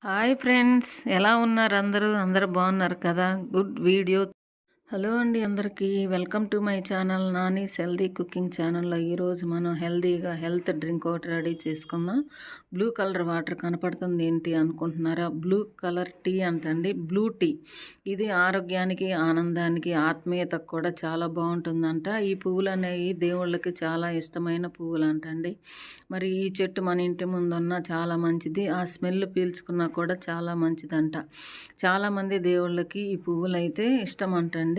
Hi friends, ఎలా ఉన్నారు అందరూ? అందరూ బాగున్నారు కదా? Good video. హలో అండి అందరికీ, welcome to my channel Nani's healthy cooking ఛానల్లో ఈరోజు మనం హెల్దీగా హెల్త్ డ్రింక్ ఒకటి రెడీ చేసుకుందాం. బ్లూ కలర్ వాటర్ కనపడుతుంది, ఏంటి అనుకుంటున్నారా? బ్లూ కలర్ టీ అంటండి, బ్లూ టీ. ఇది ఆరోగ్యానికి, ఆనందానికి, ఆత్మీయతకు కూడా చాలా బాగుంటుందంట. ఈ పువ్వులు అనేవి దేవుళ్ళకి చాలా ఇష్టమైన పువ్వులు అంటండి. మరి ఈ చెట్టు మన ఇంటి ముందున్న చాలా మంచిది. ఆ స్మెల్ పీల్చుకున్నా కూడా చాలా మంచిదంట. చాలామంది దేవుళ్ళకి ఈ పువ్వులు అయితే ఇష్టం అంటండి.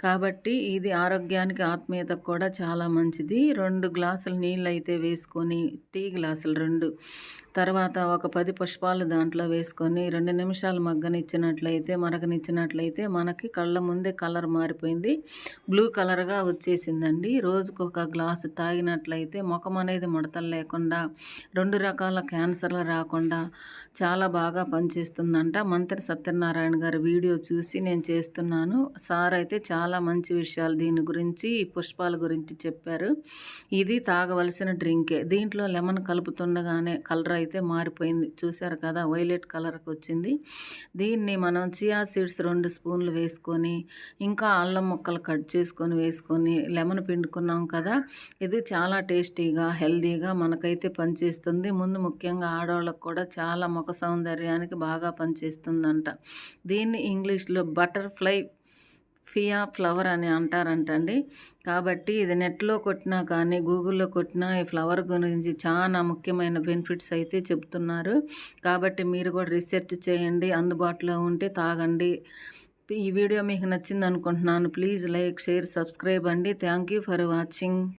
కాబట్టి ఇది ఆరోగ్యానికి, ఆత్మీయతకు కూడా చాలా మంచిది. 2 గ్లాసులు నీళ్ళు అయితే వేసుకొని, టీ గ్లాసులు 2, తర్వాత ఒక 10 పుష్పాలు దాంట్లో వేసుకొని 2 నిమిషాలు మరగనిచ్చినట్లయితే మనకి కళ్ళ ముందే కలర్ మారిపోయింది, బ్లూ కలర్గా వచ్చేసిందండి. రోజుకు ఒక గ్లాసు తాగినట్లయితే ముఖం అనేది ముడతలు లేకుండా, 2 రకాల క్యాన్సర్లు రాకుండా చాలా బాగా పనిచేస్తుందంట. మంత్రి సత్యనారాయణ గారి వీడియో చూసి నేను చేస్తున్నాను. సార్ అయితే చాలా మంచి విషయాలు దీని గురించి, ఈ పుష్పాల గురించి చెప్పారు. ఇది తాగవలసిన డ్రింకే. దీంట్లో లెమన్ కలుపుతుండగానే కలర్ అయితే మారిపోయింది, చూశారు కదా, వైలెట్ కలర్కి వచ్చింది. దీన్ని మనం చియా సీడ్స్ 2 స్పూన్లు వేసుకొని, ఇంకా అల్లం ముక్కలు కట్ చేసుకొని వేసుకొని లెమన్ పిండుకున్నాం కదా, ఇది చాలా టేస్టీగా హెల్దీగా మనకైతే పనిచేస్తుంది. ముందు ముఖ్యంగా ఆడవాళ్ళకు కూడా చాలా ముఖ సౌందర్యానికి బాగా పనిచేస్తుందంట. దీన్ని ఇంగ్లీష్లో బటర్ఫ్లై ఫియా ఫ్లవర్ అని అంటారంటండి. కాబట్టి ఇది నెట్లో కొట్టినా కానీ, గూగుల్లో కొట్టినా ఈ ఫ్లవర్ గురించి చాలా ముఖ్యమైన బెనిఫిట్స్ అయితే చెప్తున్నారు. కాబట్టి మీరు కూడా రీసెర్చ్ చేయండి, అందుబాటులో ఉంటే తాగండి. ఈ వీడియో మీకు నచ్చింది అనుకుంటున్నాను. ప్లీజ్ లైక్, షేర్, సబ్స్క్రైబ్ అండి. Thank you for watching.